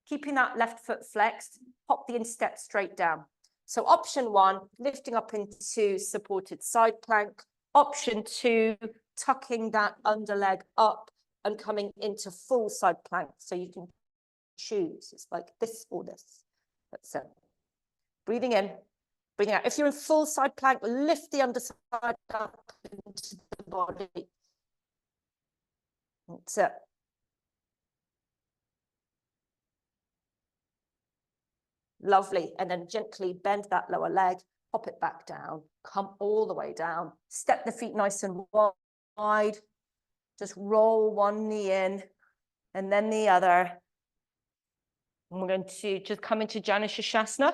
keeping that left foot flexed, pop the instep straight down. So option 1, lifting up into supported side plank. Option 2, tucking that underleg up and coming into full side plank. So you can choose. It's like this or this. That's it. Breathing in. Breathing out. If you're in full side plank, lift the underside up into the body. That's it. Lovely. And then gently bend that lower leg, pop it back down, come all the way down, step the feet nice and wide. Just roll one knee in and then the other. And we're going to just come into Janusha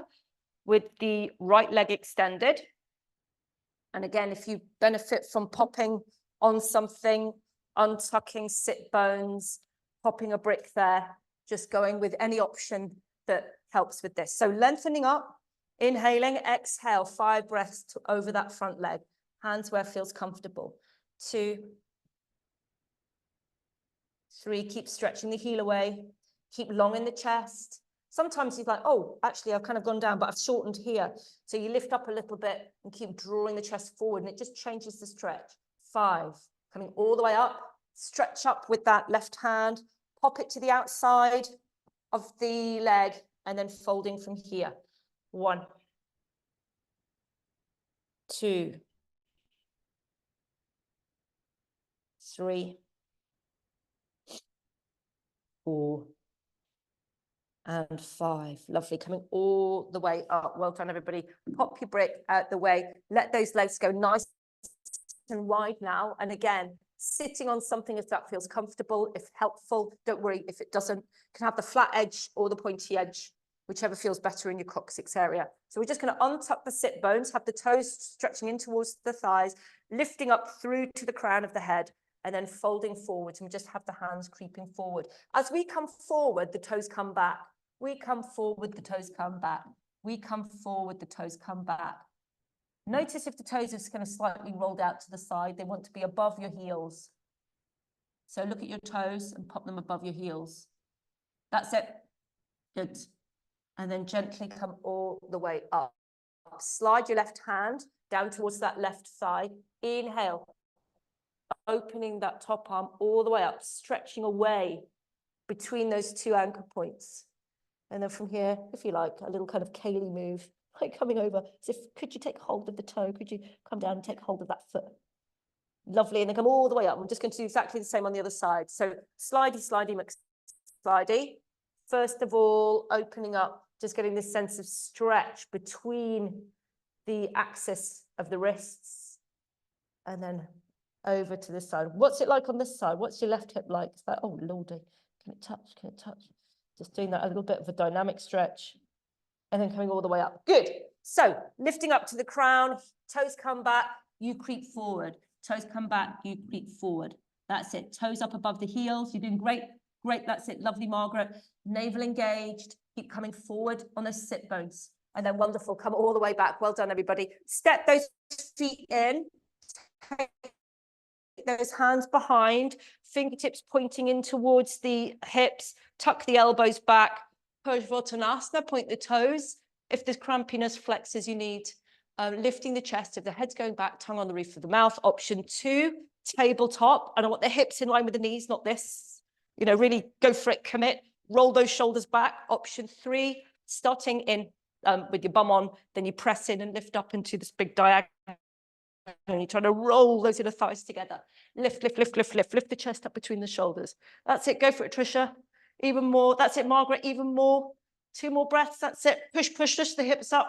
with the right leg extended. And again, if you benefit from popping on something, untucking sit bones, popping a brick there, just going with any option that helps with this. So lengthening up, inhaling, exhale, 5 breaths over that front leg. Hands where it feels comfortable. 2, 3, keep stretching the heel away. Keep long in the chest. Sometimes you're like, oh, actually, I've kind of gone down, but I've shortened here. So you lift up a little bit and keep drawing the chest forward, and it just changes the stretch. 5, coming all the way up. Stretch up with that left hand. Pop it to the outside of the leg, and then folding from here. 1, 2, 3, 4, and 5. Lovely. Coming all the way up. Well done, everybody. Pop your brick out the way. Let those legs go nice and wide now. And again, sitting on something if that feels comfortable, if helpful. Don't worry if it doesn't. You can have the flat edge or the pointy edge, whichever feels better in your coccyx area. So we're just going to untuck the sit bones, have the toes stretching in towards the thighs, lifting up through to the crown of the head, and then folding forwards. And we just have the hands creeping forward. As we come forward, the toes come back. We come forward, the toes come back. We come forward, the toes come back. Notice if the toes are kind of slightly rolled out to the side, they want to be above your heels. So look at your toes and pop them above your heels. That's it. Good. And then gently come all the way up. Slide your left hand down towards that left thigh. Inhale. Opening that top arm all the way up, stretching away between those two anchor points. And then from here, if you like, a little kind of Kaylee move, like coming over, as if, could you take hold of the toe? Could you come down and take hold of that foot? Lovely, and then come all the way up. I'm just going to do exactly the same on the other side. So slidey, slidey, slidey. First of all, opening up, just getting this sense of stretch between the axis of the wrists. And then over to this side. What's it like on this side? What's your left hip like? It's like, oh, Lordy, can it touch? Can it touch? Just doing that, a little bit of a dynamic stretch. And then coming all the way up. Good. So lifting up to the crown, toes come back, you creep forward. Toes come back, you creep forward. That's it. Toes up above the heels. You're doing great. Great. That's it. Lovely, Margaret. Navel engaged. Keep coming forward on those sit bones. And then wonderful. Come all the way back. Well done, everybody. Step those feet in. Take those hands behind. Fingertips pointing in towards the hips. Tuck the elbows back. Purvottanasana, point the toes. If there's crampiness, flex as you need. Lifting the chest. If the head's going back, tongue on the roof of the mouth. Option 2, tabletop. And I want the hips in line with the knees, not this. You know, really go for it, commit. Roll those shoulders back. Option 3, starting in with your bum on, then you press in and lift up into this big diagonal. And you're trying to roll those inner thighs together. Lift, lift, lift, lift, lift. Lift the chest up between the shoulders. That's it. Go for it, Trisha. Even more. That's it, Margaret. Even more. 2 more breaths. That's it. Push, push, push the hips up.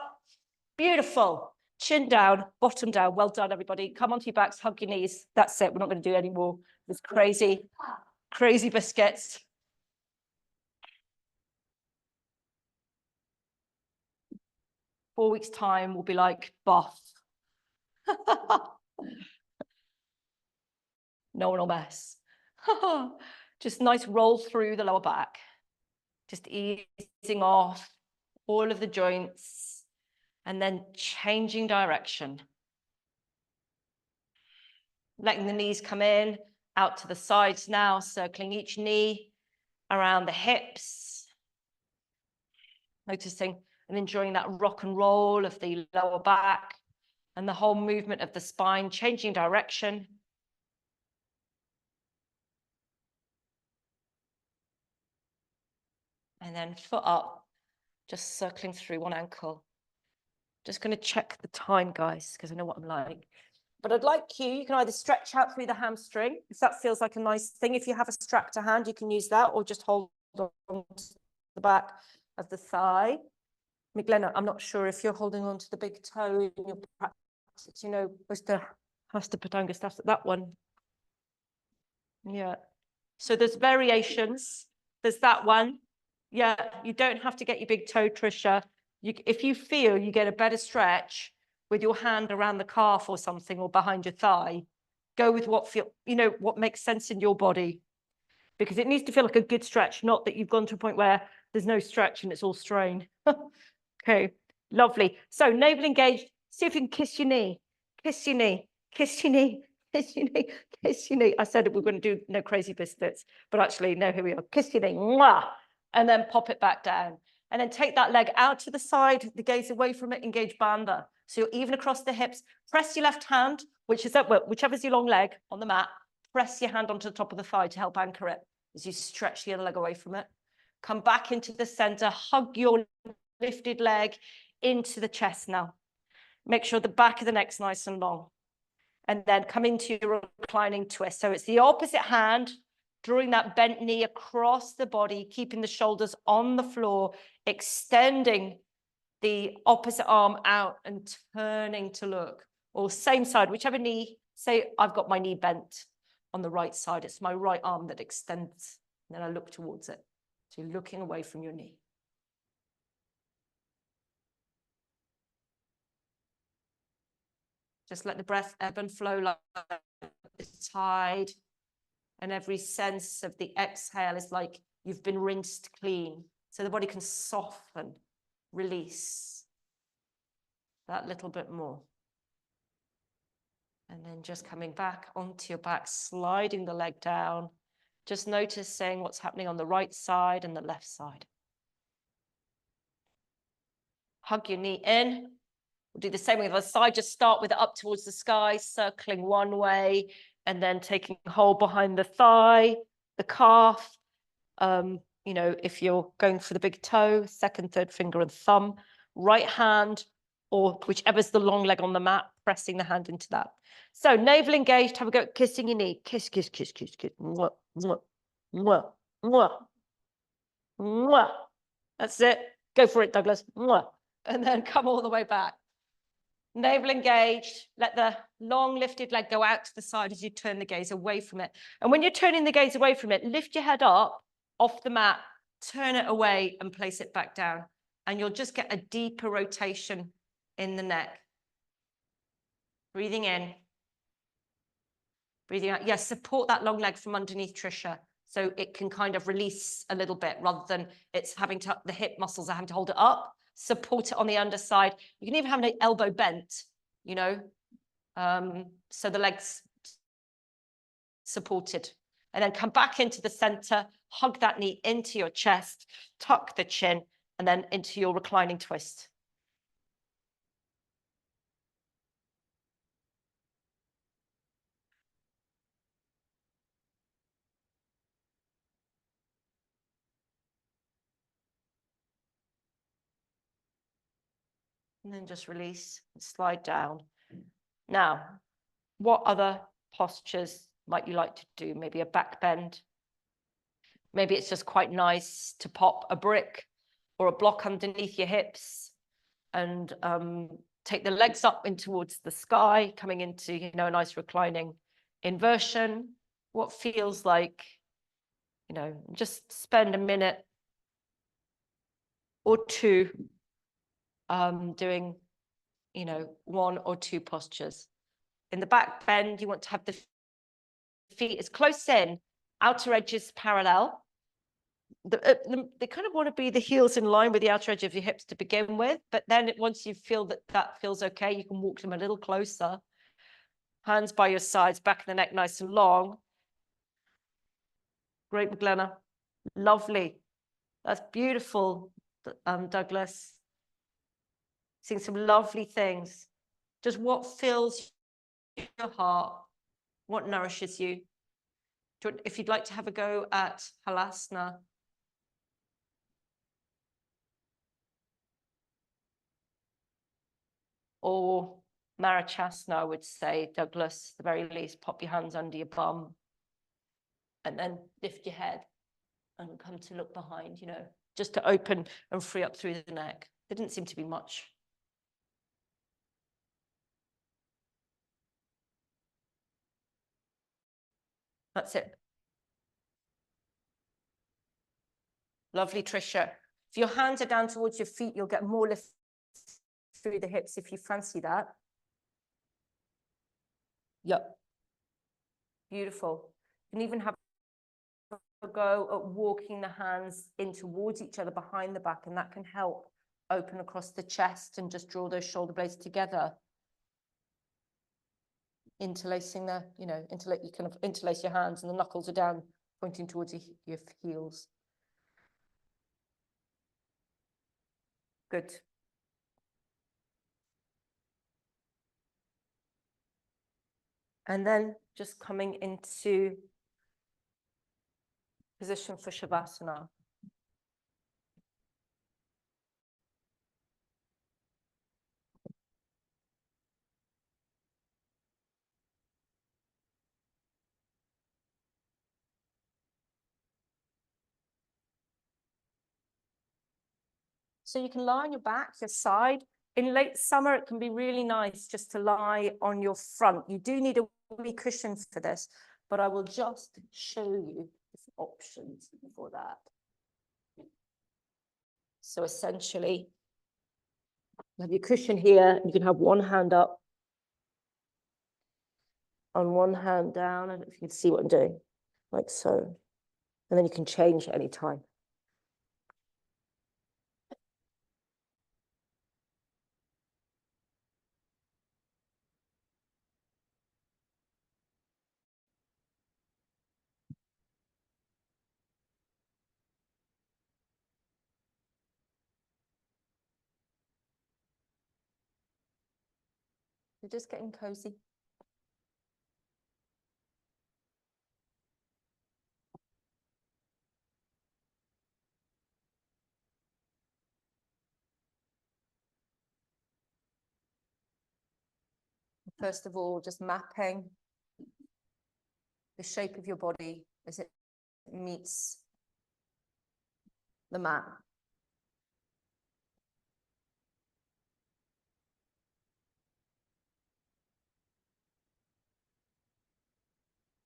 Beautiful. Chin down, bottom down. Well done, everybody. Come onto your backs, hug your knees. That's it. We're not going to do any more. This crazy, crazy biscuits. Four weeks' time, we'll be like, buff. No one will mess. Just nice roll through the lower back. Just easing off all of the joints and then changing direction. Letting the knees come in, out to the sides now, circling each knee around the hips. Noticing and enjoying that rock and roll of the lower back and the whole movement of the spine, changing direction. And then foot up, just circling through one ankle. Just going to check the time, guys, because I know what I'm like. But I'd like you can either stretch out through the hamstring, if that feels like a nice thing. If you have a strap to hand, you can use that, or just hold on to the back of the thigh. Miglenna, I'm not sure if you're holding on to the big toe in your practice, you know, Hasta stuff, that one. Yeah. So there's variations. There's that one. Yeah, you don't have to get your big toe, Trisha. If you feel you get a better stretch with your hand around the calf or something, or behind your thigh, go with what makes sense in your body, because it needs to feel like a good stretch, not that you've gone to a point where there's no stretch and it's all strain. Okay, lovely. So navel engaged. See if you can kiss your knee, kiss your knee, kiss your knee, kiss your knee, kiss your knee. I said we're going to do no crazy biscuits, but actually, no, here we are. Kiss your knee, mwah, and then pop it back down. And then take that leg out to the side, the gaze away from it, engage bandha. So you're even across the hips. Press your left hand, whichever's your long leg on the mat, press your hand onto the top of the thigh to help anchor it as you stretch the other leg away from it. Come back into the center, hug your lifted leg into the chest now. Make sure the back of the neck's nice and long. And then come into your reclining twist. So it's the opposite hand, drawing that bent knee across the body, keeping the shoulders on the floor, extending the opposite arm out and turning to look. Or same side, whichever knee say I've got my knee bent on the right side. It's my right arm that extends, and then I look towards it. So you're looking away from your knee. Just let the breath ebb and flow like the tide. And every sense of the exhale is like you've been rinsed clean. So the body can soften, release that little bit more. And then just coming back onto your back, sliding the leg down. Just noticing what's happening on the right side and the left side. Hug your knee in. We'll do the same with the other side. Just start with it up towards the sky, circling one way, and then taking hold behind the thigh, the calf. You know, if you're going for the big toe, second, third finger and thumb, right hand, or whichever's the long leg on the mat, pressing the hand into that. So navel engaged, have a go at kissing your knee. Kiss, kiss, kiss, kiss, kiss. Mwah, mwah, mwah, mwah, mwah. That's it. Go for it, Douglas. Mwah. And then come all the way back. Navel engaged, let the long lifted leg go out to the side as you turn the gaze away from it. And when you're turning the gaze away from it, lift your head up off the mat, turn it away and place it back down. And you'll just get a deeper rotation in the neck. Breathing in, breathing out. Yes, support that long leg from underneath, Trisha, so it can kind of release a little bit rather than it's having to, the hip muscles are having to hold it up. Support it on the underside. You can even have an elbow bent, you know, so the legs supported. And then come back into the center, hug that knee into your chest, tuck the chin, and then into your reclining twist. And then just release and slide down. Now, what other postures might you like to do? Maybe a back bend. Maybe it's just quite nice to pop a brick or a block underneath your hips and take the legs up in towards the sky, coming into, you know, a nice reclining inversion. What feels like, you know, just spend a minute or two doing, you know, one or two postures. In the back bend, you want to have the feet as close in, outer edges parallel. They kind of want to be the heels in line with the outer edge of your hips to begin with, but then once you feel that that feels okay, you can walk them a little closer. Hands by your sides, back of the neck nice and long. Great, McGlenna. Lovely. That's beautiful, Douglas. Seeing some lovely things. Just what fills your heart, what nourishes you. If you'd like to have a go at Halasana, or Marachasana, I would say, Douglas, at the very least, pop your hands under your bum and then lift your head and come to look behind, you know, just to open and free up through the neck. There didn't seem to be much. That's it. Lovely, Trisha. If your hands are down towards your feet, you'll get more lift through the hips if you fancy that. Yep. Beautiful. You can even have a go at walking the hands in towards each other behind the back, and that can help open across the chest and just draw those shoulder blades together. Interlacing the, you know, you kind of interlace your hands and the knuckles are down, pointing towards your heels. Good. And then just coming into position for Shavasana. So you can lie on your back, your side. In late summer, it can be really nice just to lie on your front. You do need a me cushions for this, but I will just show you the options for that. So essentially, you have your cushion here. You can have one hand up and one hand down. I don't know if you can see what I'm doing, like so. And then you can change at any time. You're just getting cozy. First of all, just mapping the shape of your body as it meets the mat.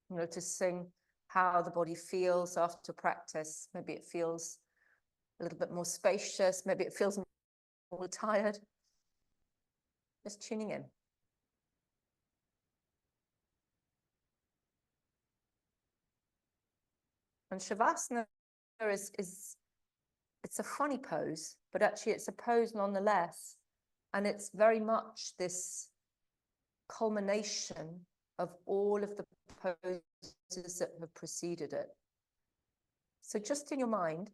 Noticing how the body feels after practice. Maybe it feels a little bit more spacious. Maybe it feels more tired. Just tuning in. And Shavasana is it's a funny pose, but actually it's a pose nonetheless. And it's very much this culmination of all of the poses that have preceded it. So just in your mind,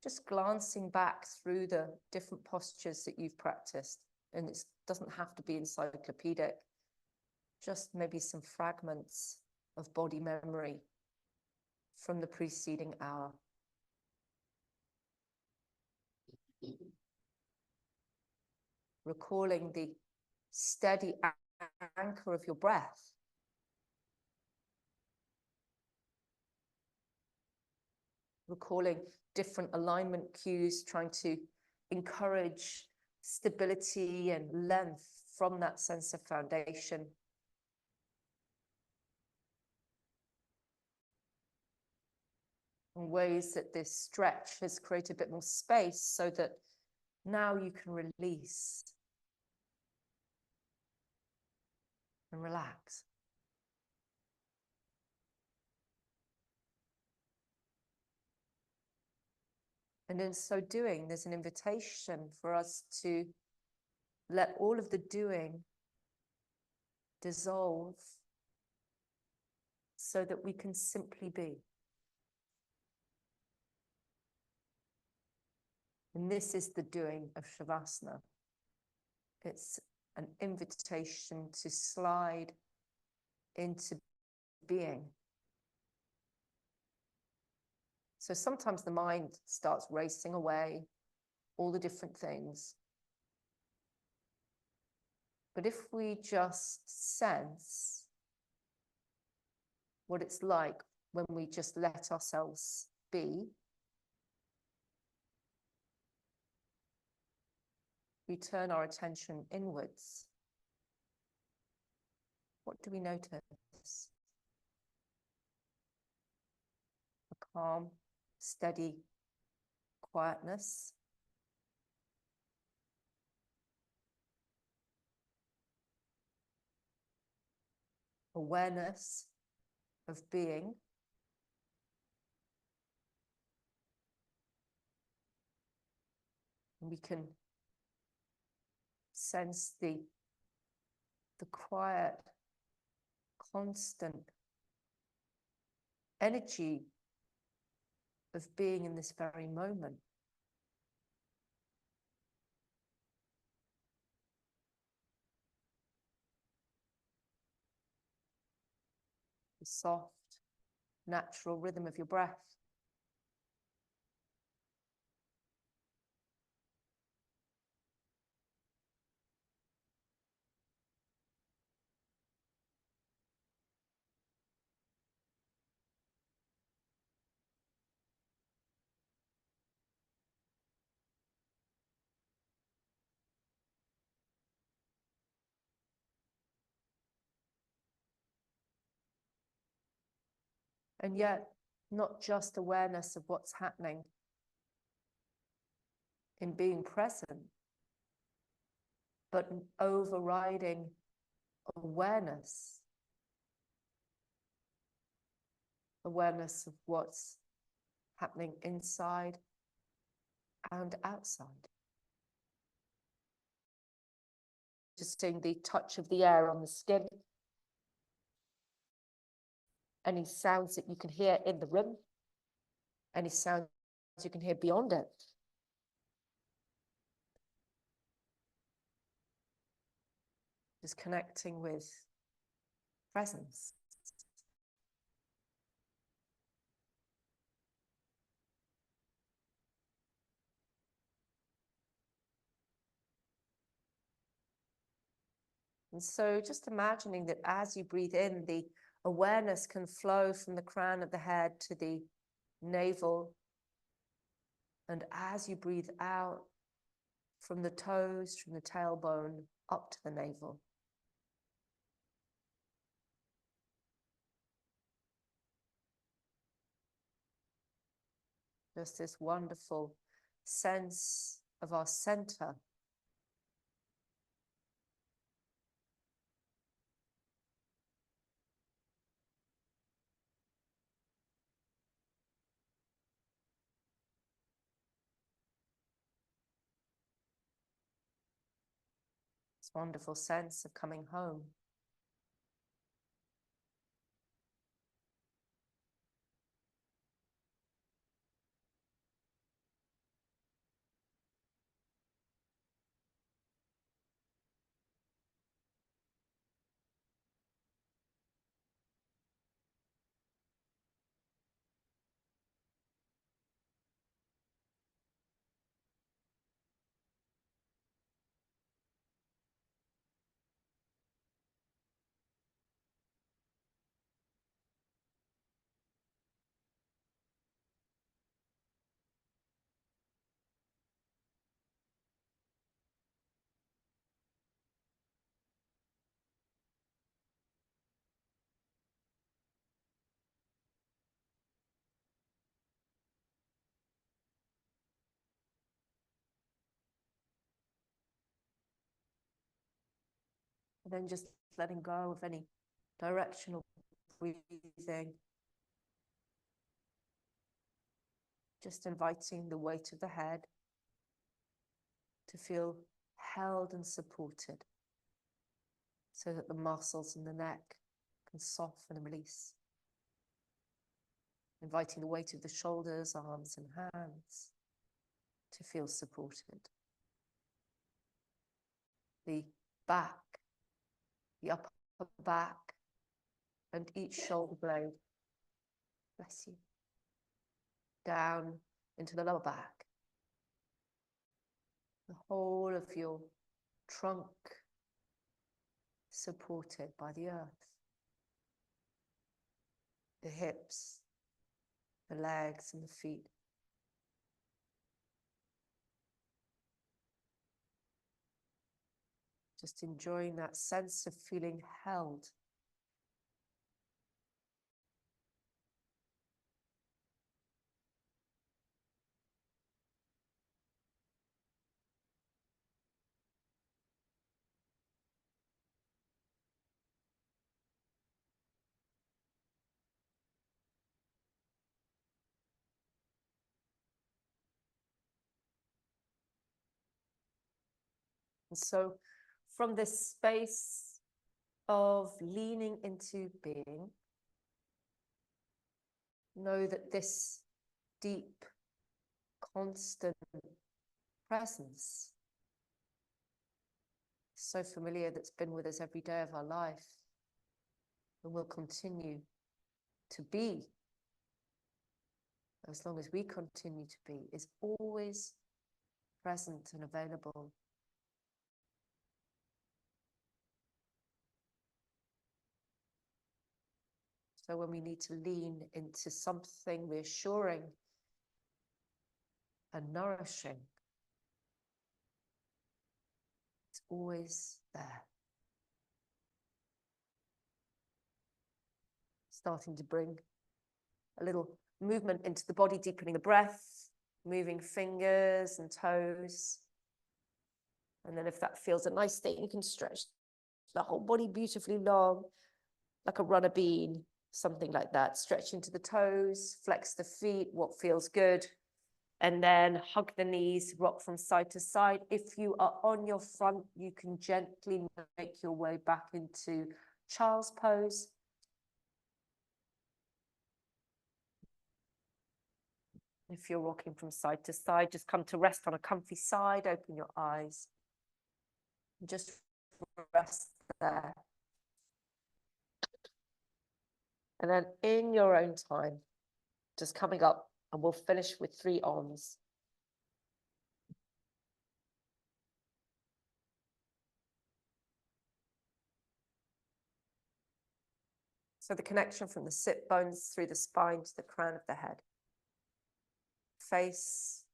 just glancing back through the different postures that you've practiced, and it doesn't have to be encyclopedic, just maybe some fragments of body memory from the preceding hour. Recalling the steady anchor of your breath. Recalling different alignment cues, trying to encourage stability and length from that sense of foundation. In ways that this stretch has created a bit more space so that now you can release and relax. And in so doing, there's an invitation for us to let all of the doing dissolve so that we can simply be. And this is the doing of Shavasana. It's an invitation to slide into being. So sometimes the mind starts racing away, all the different things. But if we just sense what it's like when we just let ourselves be, we turn our attention inwards. What do we notice? A calm, steady quietness. Awareness of being. And we can sense the quiet, constant energy of being in this very moment. The soft, natural rhythm of your breath. And yet, not just awareness of what's happening in being present, but an overriding awareness of what's happening inside and outside. Just seeing the touch of the air on the skin, any sounds that you can hear in the room, any sounds you can hear beyond it. Just connecting with presence. And so just imagining that as you breathe in, the awareness can flow from the crown of the head to the navel. And as you breathe out, from the toes, from the tailbone, up to the navel. Just this wonderful sense of our center. This wonderful sense of coming home. And then just letting go of any directional breathing. Just inviting the weight of the head to feel held and supported so that the muscles in the neck can soften and release. Inviting the weight of the shoulders, arms and hands to feel supported. The back, the upper back, and each shoulder blade, bless you, down into the lower back. The whole of your trunk supported by the earth. The hips, the legs and the feet. Just enjoying that sense of feeling held. And so from this space of leaning into being, know that this deep, constant presence, so familiar, that's been with us every day of our life and will continue to be, as long as we continue to be, is always present and available. So when we need to lean into something reassuring and nourishing, it's always there. Starting to bring a little movement into the body, deepening the breath, moving fingers and toes. And then if that feels a nice state, you can stretch the whole body beautifully long, like a runner bean, something like that. Stretch into the toes, flex the feet, what feels good. And then hug the knees, rock from side to side. If you are on your front, you can gently make your way back into child's pose. If you're rocking from side to side, just come to rest on a comfy side, open your eyes. Just rest there. And then in your own time, just coming up, and we'll finish with 3 ons. So the connection from the sit bones through the spine to the crown of the head. Face,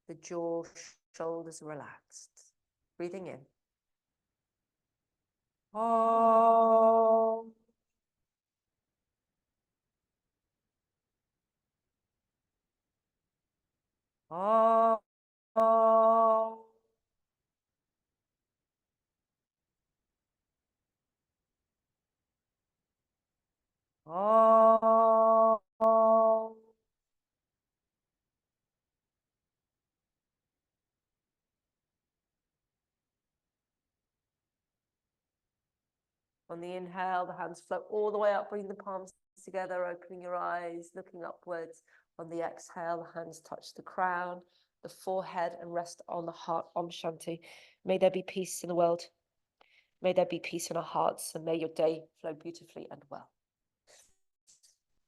the jaw, shoulders relaxed. Breathing in. Om. Om. Om. Om. On the inhale, the hands float all the way up, bring the palms together, opening your eyes, looking upwards. On the exhale, the hands touch the crown, the forehead, and rest on the heart. Om Shanti. May there be peace in the world. May there be peace in our hearts, and may your day flow beautifully and well.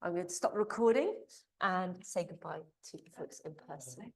I'm going to stop the recording and say goodbye to the folks in person.